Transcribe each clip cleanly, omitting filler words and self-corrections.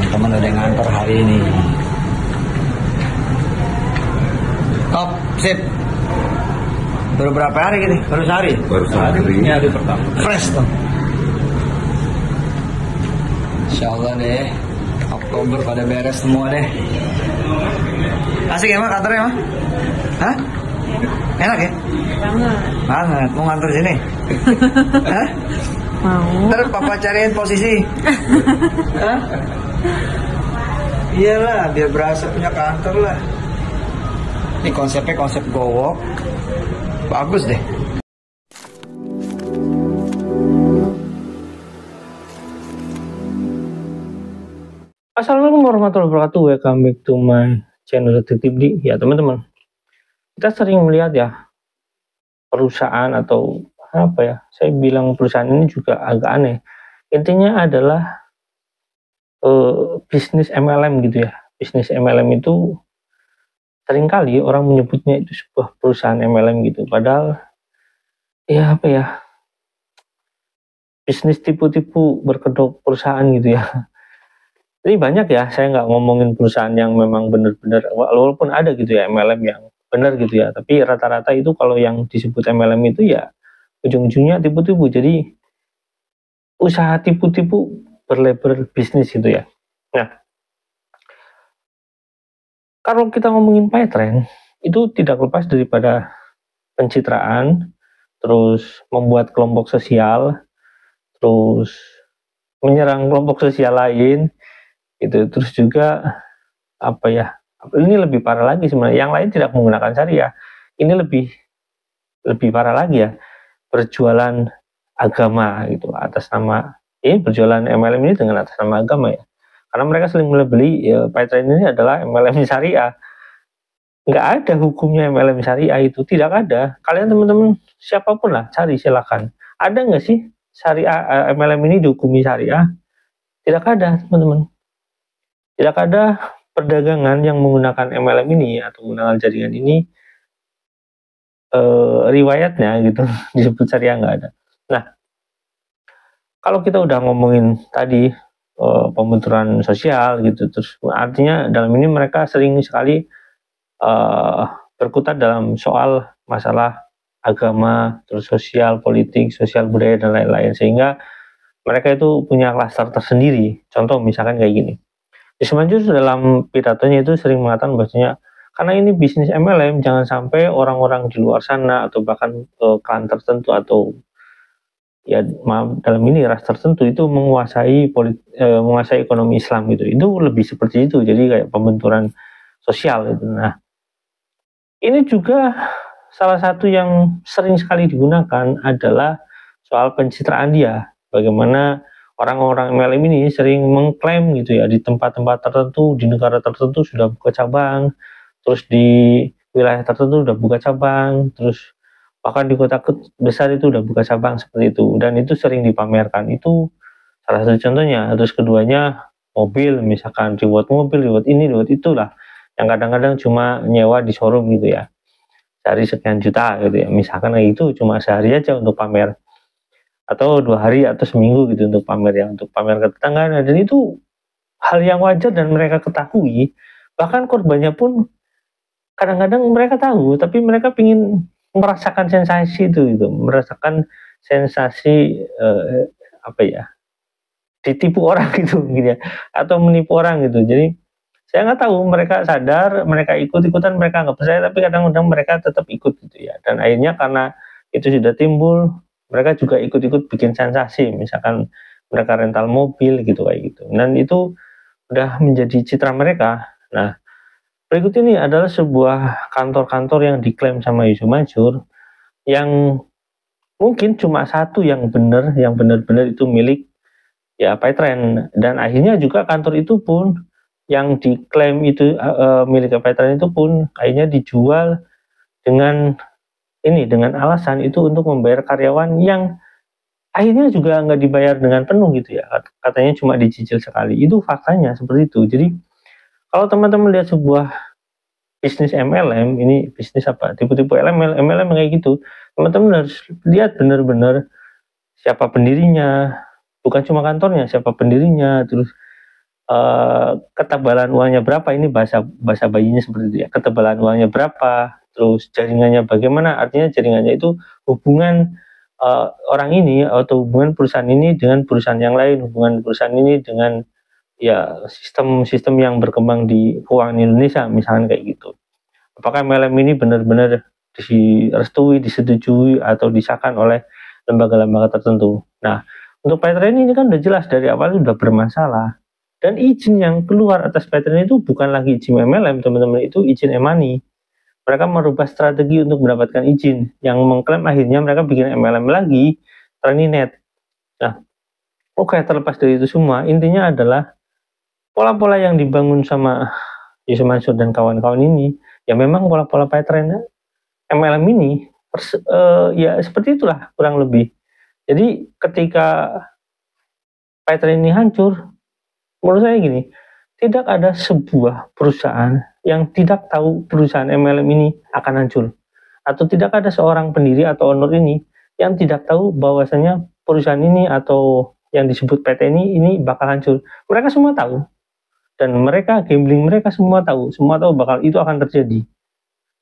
teman-teman udah ngantor hari ini. Top, sip. Baru berapa hari gini? Baru sehari? Baru sehari. Ini hari pertama. Fresh tuh. Insya Allah deh, Oktober pada beres semua deh. Asik ya, Mak, kantornya, Mak? Hah? Enak ya? Banget. Mau ngantor sini? Hah? Mau. Ntar papa cariin posisi. Hah? Iyalah, biar berasa punya kantor lah. Ini konsepnya konsep go-walk. Bagus deh. Assalamualaikum warahmatullahi wabarakatuh. Welcome back to my channel Detektif D. Ya teman-teman, kita sering melihat ya perusahaan atau apa ya, saya bilang perusahaan ini juga agak aneh. Intinya adalah bisnis MLM gitu ya. Bisnis MLM itu seringkali orang menyebutnya itu sebuah perusahaan MLM gitu. Padahal ya apa ya, bisnis tipu-tipu berkedok perusahaan gitu ya. Ini banyak ya, saya nggak ngomongin perusahaan yang memang benar-benar, walaupun ada gitu ya MLM yang benar gitu ya, tapi rata-rata itu kalau yang disebut MLM itu ya ujung-ujungnya tipu-tipu. Jadi usaha tipu-tipu berlabel bisnis gitu ya. Nah, kalau kita ngomongin PayTrend, itu tidak lepas daripada pencitraan, terus membuat kelompok sosial, terus menyerang kelompok sosial lain, itu terus juga apa ya, ini lebih parah lagi sebenarnya. Yang lain tidak menggunakan syariah, ini lebih parah lagi ya, berjualan agama gitu atas nama berjualan MLM ini dengan atas nama agama ya, karena mereka sering melebeli ya, PayTrend ini adalah MLM syariah. Nggak ada hukumnya MLM syariah, itu tidak ada. Kalian teman-teman siapapun lah cari silakan, ada nggak sih syariah MLM ini dihukumi syariah? Tidak ada teman-teman. Tidak ada perdagangan yang menggunakan MLM ini atau menggunakan jaringan ini riwayatnya gitu disebut syariah, nggak ada. Nah, kalau kita udah ngomongin tadi pembenturan sosial gitu, terus artinya dalam ini mereka sering sekali berkutat dalam soal masalah agama, terus sosial, politik, sosial budaya dan lain-lain, sehingga mereka itu punya klaster tersendiri. Contoh misalkan kayak gini. Yusuf Mansur dalam pidatonya itu sering mengatakan bahwasanya karena ini bisnis MLM, jangan sampai orang-orang di luar sana atau bahkan klan tertentu atau ya maaf, dalam ini ras tertentu itu menguasai menguasai ekonomi Islam gitu. Itu lebih seperti itu. Jadi kayak pembenturan sosial gitu. Nah, ini juga salah satu yang sering sekali digunakan adalah soal pencitraan dia. Bagaimana orang-orang MLM ini sering mengklaim gitu ya, di tempat-tempat tertentu, di negara tertentu sudah buka cabang, terus di wilayah tertentu sudah buka cabang, terus bahkan di kota besar itu udah buka cabang seperti itu, dan itu sering dipamerkan. Itu salah satu contohnya. Terus keduanya mobil, misalkan reward mobil, reward ini, reward itulah, yang kadang-kadang cuma nyewa di showroom gitu ya, cari sekian juta gitu ya, misalkan kayak itu cuma sehari aja untuk pamer, atau 2 hari atau seminggu gitu untuk pamer ya, untuk pamer ke tetangga. Dan itu hal yang wajar dan mereka ketahui, bahkan korbannya pun kadang-kadang mereka tahu, tapi mereka ingin merasakan sensasi itu gitu, merasakan sensasi apa ya, ditipu orang gitu ya, atau menipu orang gitu. Jadi saya nggak tahu, mereka sadar, mereka ikut-ikutan, mereka nggak percaya, tapi kadang-kadang mereka tetap ikut gitu ya. Dan akhirnya karena itu sudah timbul, mereka juga ikut-ikut bikin sensasi, misalkan mereka rental mobil gitu kayak gitu. Dan itu udah menjadi citra mereka. Nah, berikut ini adalah sebuah kantor-kantor yang diklaim sama Yusuf Mansur, yang mungkin cuma satu yang benar, yang benar-benar itu milik ya PayTrend. Dan akhirnya juga kantor itu pun yang diklaim itu milik PayTrend itu pun akhirnya dijual dengan alasan itu untuk membayar karyawan yang akhirnya juga nggak dibayar dengan penuh gitu ya, katanya cuma dicicil sekali. Itu faktanya seperti itu. Jadi kalau teman-teman lihat sebuah bisnis MLM, ini bisnis apa, tipu-tipu MLM kayak gitu, teman-teman harus lihat benar-benar siapa pendirinya, bukan cuma kantornya, siapa pendirinya, terus ketebalan uangnya berapa, ini bahasa bayinya seperti itu ya, ketebalan uangnya berapa, terus jaringannya bagaimana, artinya jaringannya itu hubungan orang ini atau hubungan perusahaan ini dengan perusahaan yang lain, hubungan perusahaan ini dengan ya sistem-sistem yang berkembang di keuangan Indonesia misalkan kayak gitu. Apakah MLM ini benar-benar direstui, disetujui atau disahkan oleh lembaga-lembaga tertentu. Nah, untuk PayTrend ini kan udah jelas dari awal sudah bermasalah. Dan izin yang keluar atas PayTrend itu bukan lagi izin MLM, teman-teman, itu izin e-money. Mereka merubah strategi untuk mendapatkan izin, yang mengklaim akhirnya mereka bikin MLM lagi, Traninet. Nah, oke, terlepas dari itu semua, intinya adalah pola-pola yang dibangun sama Yusuf Mansur dan kawan-kawan ini, ya memang pola-pola PayTrend MLM ini, ya seperti itulah kurang lebih. Jadi ketika PayTrend ini hancur, menurut saya gini, tidak ada sebuah perusahaan yang tidak tahu perusahaan MLM ini akan hancur. Atau tidak ada seorang pendiri atau owner ini yang tidak tahu bahwasanya perusahaan ini atau yang disebut PT ini bakal hancur. Mereka semua tahu. Dan mereka, gambling mereka semua tahu bakal itu akan terjadi.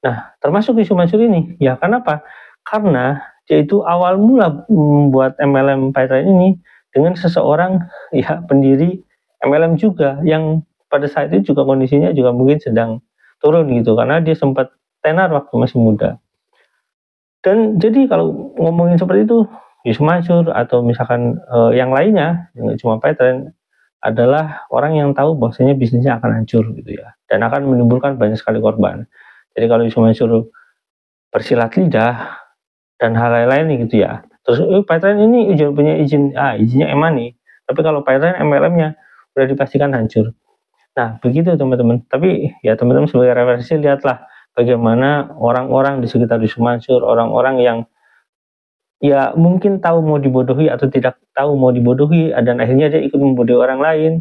Nah, termasuk Yusuf Mansur ini. Ya, kenapa? Karena dia itu awal mula membuat MLM PayTrend ini dengan seseorang ya pendiri MLM juga, yang pada saat itu juga kondisinya juga mungkin sedang turun gitu, karena dia sempat tenar waktu masih muda. Dan jadi kalau ngomongin seperti itu, Yusuf Mansur atau misalkan yang lainnya, yang cuma PayTrend, adalah orang yang tahu bahwasanya bisnisnya akan hancur gitu ya, dan akan menimbulkan banyak sekali korban. Jadi kalau Yusuf Mansur bersilat lidah dan hal lain gitu ya, terus PayTrend ini punya izinnya e-money, tapi kalau PayTrend MLM-nya udah dipastikan hancur. Nah, begitu teman-teman. Tapi ya teman-teman sebagai referensi, lihatlah bagaimana orang-orang di sekitar Yusuf Mansur, orang-orang yang ya mungkin tahu mau dibodohi atau tidak tahu mau dibodohi, dan akhirnya dia ikut membodohi orang lain.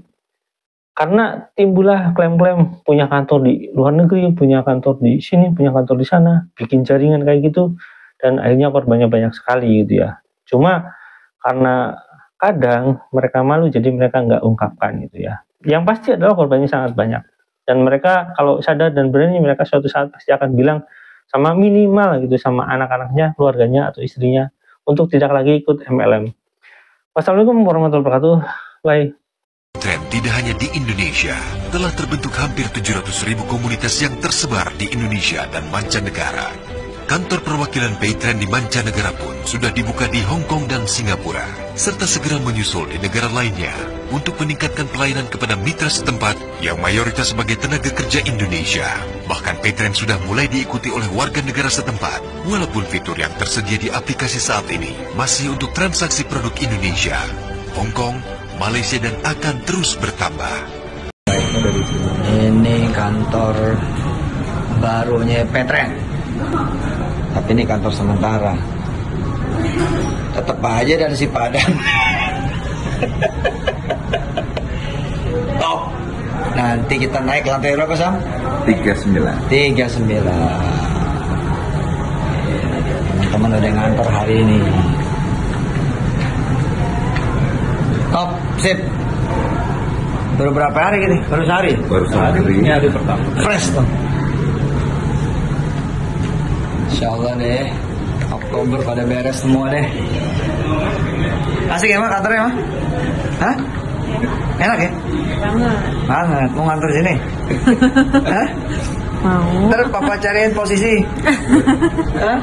Karena timbullah klaim-klaim punya kantor di luar negeri, punya kantor di sini, punya kantor di sana, bikin jaringan kayak gitu, dan akhirnya korbannya banyak sekali gitu ya. Cuma karena kadang mereka malu, jadi mereka nggak ungkapkan gitu ya. Yang pasti adalah korbannya sangat banyak. Dan mereka kalau sadar dan berani, mereka suatu saat pasti akan bilang sama minimal gitu sama anak-anaknya, keluarganya atau istrinya, untuk tidak lagi ikut MLM. Wassalamualaikum warahmatullahi wabarakatuh. Bye. Trend tidak hanya di Indonesia, telah terbentuk hampir 700.000 komunitas yang tersebar di Indonesia dan mancanegara. Kantor perwakilan PayTrend di mancanegara pun sudah dibuka di Hong Kong dan Singapura, serta segera menyusul di negara lainnya untuk meningkatkan pelayanan kepada mitra setempat yang mayoritas sebagai tenaga kerja Indonesia. Bahkan PayTrend sudah mulai diikuti oleh warga negara setempat, walaupun fitur yang tersedia di aplikasi saat ini masih untuk transaksi produk Indonesia, Hong Kong, Malaysia, dan akan terus bertambah. Ini kantor barunya PayTrend, tapi ini kantor sementara. Tetap aja dari si Padang. Top. Nanti kita naik lantai berapa, Sam? 39. 39. Teman-teman udah ngantor hari ini. Top, sip. Baru berapa hari gini? Baru sehari? Baru sehari. Ini hari pertama. Fresh tuh. Insyaallah deh, Oktober pada beres semua deh. Asik ya, Mak, kantornya, Mak? Hah? Enak ya? Banget. Mau ngantor sini? Hah? Mau. Ntar papa cariin posisi. Hah?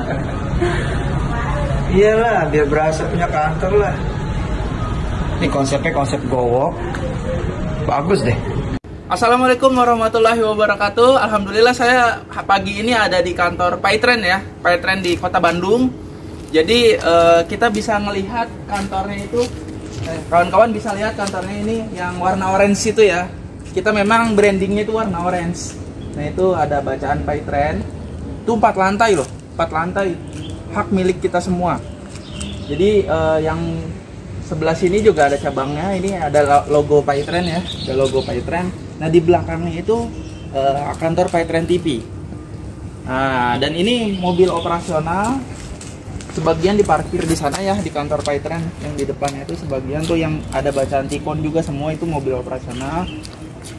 Iyalah, biar berasa punya kantor lah. Ini konsepnya konsep go-walk. Bagus deh. Assalamualaikum warahmatullahi wabarakatuh. Alhamdulillah saya pagi ini ada di kantor PayTrend ya, PayTrend di Kota Bandung. Jadi kita bisa melihat kantornya itu, kawan-kawan bisa lihat kantornya ini yang warna orange itu ya. Kita memang brandingnya itu warna orange. Nah itu ada bacaan PayTrend. Itu 4 lantai loh, 4 lantai. Hak milik kita semua. Jadi yang sebelah sini juga ada cabangnya. Ini ada logo PayTrend ya, ada logo PayTrend. Nah di belakangnya itu kantor PayTrend TV. Nah dan ini mobil operasional sebagian diparkir di sana ya, di kantor Paytren yang di depannya itu sebagian tuh yang ada bacaan Tikon juga, semua itu mobil operasional.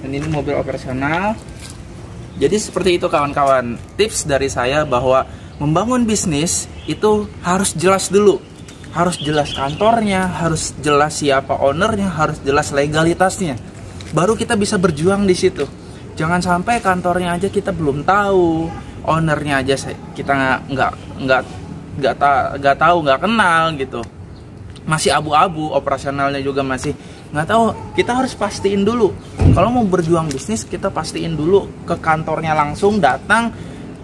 Dan ini mobil operasional. Jadi seperti itu kawan-kawan. Tips dari saya bahwa membangun bisnis itu harus jelas dulu. Harus jelas kantornya, harus jelas siapa ownernya, harus jelas legalitasnya. Baru kita bisa berjuang di situ. Jangan sampai kantornya aja kita belum tahu, ownernya aja kita nggak tahu, nggak kenal gitu, masih abu-abu, operasionalnya juga masih nggak tahu. Kita harus pastiin dulu kalau mau berjuang bisnis, kita pastiin dulu ke kantornya langsung, datang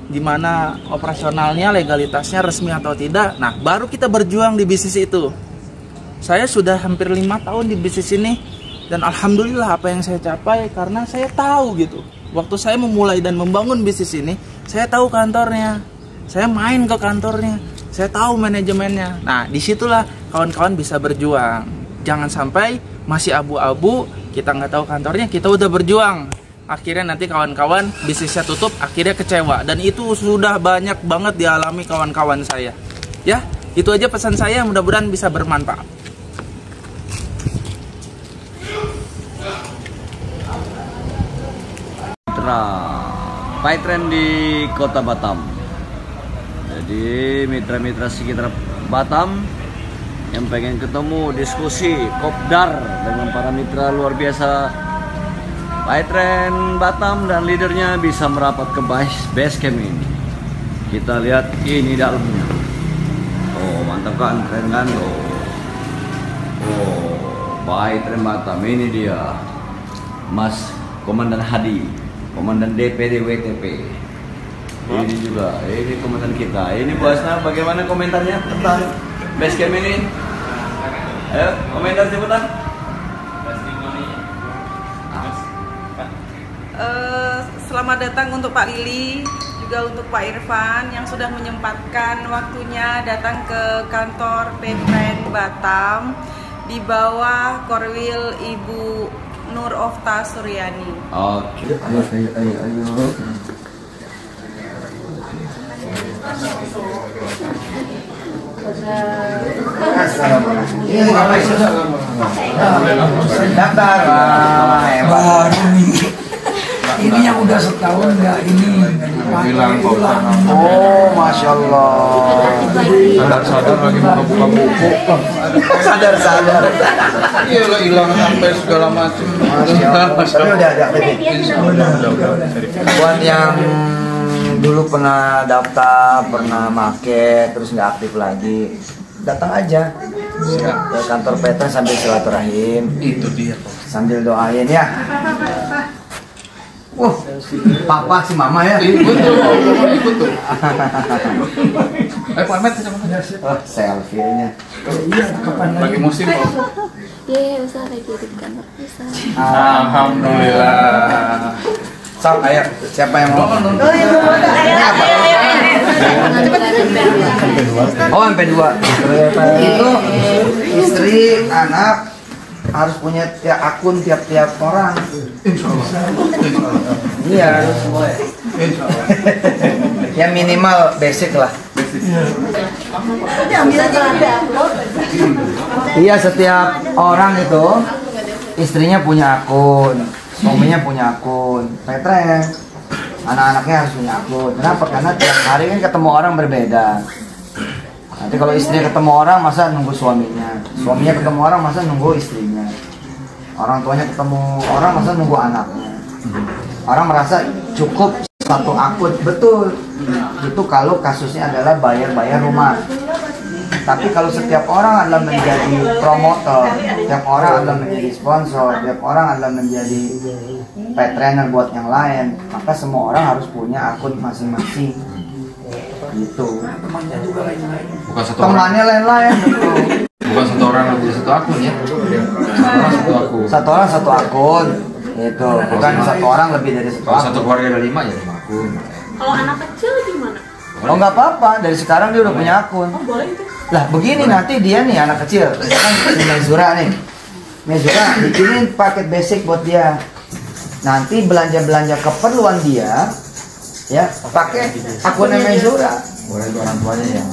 gimana operasionalnya, legalitasnya resmi atau tidak. Nah baru kita berjuang di bisnis itu. Saya sudah hampir 5 tahun di bisnis ini dan alhamdulillah apa yang saya capai karena saya tahu gitu. Waktu saya memulai dan membangun bisnis ini, saya tahu kantornya, saya main ke kantornya, saya tahu manajemennya. Nah disitulah kawan-kawan bisa berjuang. Jangan sampai masih abu-abu, kita nggak tahu kantornya, kita udah berjuang, akhirnya nanti kawan-kawan bisnisnya tutup, akhirnya kecewa. Dan itu sudah banyak banget dialami kawan-kawan saya. Ya, itu aja pesan saya, mudah-mudahan bisa bermanfaat. Paytren di Kota Batam. Jadi mitra-mitra sekitar Batam yang pengen ketemu, diskusi, kopdar dengan para mitra luar biasa Paytren Batam dan leadernya bisa merapat ke base camp ini. Kita lihat ini dalamnya. Oh mantap kan, keren kan? Oh Paytren Batam, ini dia Mas Komandan Hadi, Komandan DPD WTP. Ini juga, ini komandan kita. Ini Bu Asna, bagaimana komentarnya tentang base camp ini? Ayo, komentar cepetan. Selamat datang untuk Pak Lili, juga untuk Pak Irfan yang sudah menyempatkan waktunya datang ke kantor Paytren Batam di bawah Korwil Ibu Nur Ofta Suryani. Oke. Ayo. Daftar ini yang udah setahun nggak ini hilang. Oh masya Allah. Sadar lagi buka buku. Sadar. Iya lah, hilang sampai segala macam. Tapi udah ada buat yang dulu pernah daftar, pernah make, terus nggak aktif lagi, datang aja ke kantor Paytren sambil silaturahim. Itu dia. Sambil doain ya. Papa si mama ya. Ikut tuh. Ayo pamit sama. Selfie-nya. Lagi musim kok. Iya, usah lagi di kantor bisa. Alhamdulillah. Sok, ayo. Siapa yang mau? Oh, MP2. Itu istri, anak harus punya akun tiap-tiap orang. Iya. Ya minimal basic lah. Iya, setiap orang itu istrinya punya akun, suaminya punya akun Paytren, anak-anaknya harus punya akun. Kenapa? Karena tiap hari kan ketemu orang berbeda. Nanti kalau istrinya ketemu orang, masa nunggu suaminya, suaminya ketemu orang, masa nunggu istrinya, orang tuanya ketemu orang, masa nunggu anaknya. Orang merasa cukup satu akun. Betul, itu kalau kasusnya adalah bayar rumah. Tapi kalau setiap orang adalah menjadi promotor, setiap orang adalah menjadi sponsor, setiap orang adalah menjadi Paytrener buat yang lain, maka semua orang harus punya akun masing-masing. Gitu. Temannya juga lain-lain. Bukan satu temannya lain-lain. Bukan satu orang lebih satu akun ya. Satu akun. Satu orang satu akun. Itu bukan satu orang lebih dari satu Kalau akun. satu keluarga ada 5 ya 5 akun. Kalau anak kecil gimana? Oh nggak apa-apa, dari sekarang dia udah punya akun. Oh boleh itu. Lah begini nanti dia nih anak kecil, kan si Mezura nih. Mezura bikinin paket basic buat dia. Nanti belanja keperluan dia, ya pakai akunnya Mezura. Boleh itu orang tuanya ya.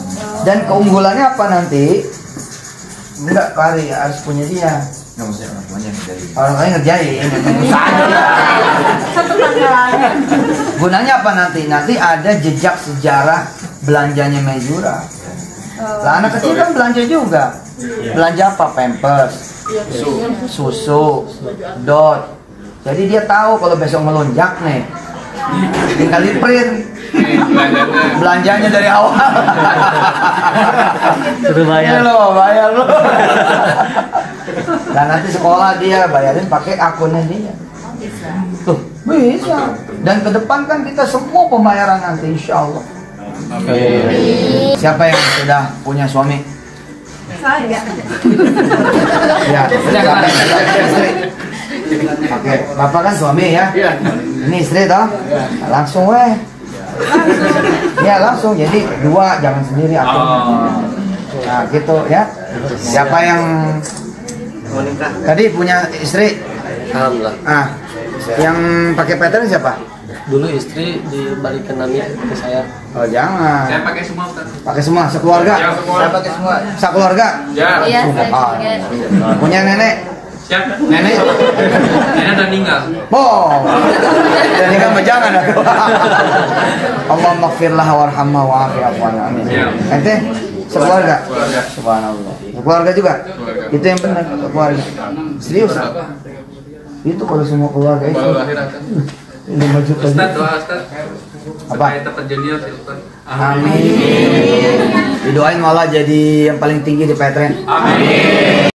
Dan keunggulannya apa nanti? Enggak, Pari harus punya dia. Nggak mesti orang tuanya yang dari. Orang lain ngerjain. Satu tanggalan. Gunanya apa nanti? Nanti ada jejak sejarah belanjanya Mejura. Lah anak kecil kan belanja juga. Belanja apa? Pampers, susu, dot. Jadi dia tahu kalau besok melonjak nih, tinggal di print belanjanya dari awal. Sudah bayar. Bayar lo. Dan nanti sekolah dia bayarin pakai akunnya dia. Tuh, bisa. Dan ke depan kan kita semua pembayaran nanti insya Allah. Siapa yang sudah punya suami? Saya. Ya, siapa yang sudah punya istri? Oke, bapak kan suami ya? Ini istri toh? Langsung weh. Ya langsung, jadi dua, jangan sendiri akunnya. Nah gitu ya. Siapa yang tadi punya istri? Alhamdulillah. Yang pakai pattern siapa? Dulu istri dibalikin nanti ke saya. Oh jangan. Saya pakai semua. Pakai semua, sekeluarga. Ya, semua. Saya pakai semua. Sekeluarga. Ya. Iya, saya juga. Punya nenek? Siapa? Nenek? Nenek udah meninggal. Oh. Jadi kan jangan aku. Allahumma gfirlah warhamha wa'afi'afu anha. Amin. Ente sekeluarga? Subhanallah. Keluarga juga? Itu yang benar, keluarga. Serius? Itu kalau semua keluarga itu. Ini maju tadi. Ustaz, doa Ustaz. Apa? Supaya dapat junior sih Ustaz. Amin. Didoain malah jadi yang paling tinggi di pesantren. Amin.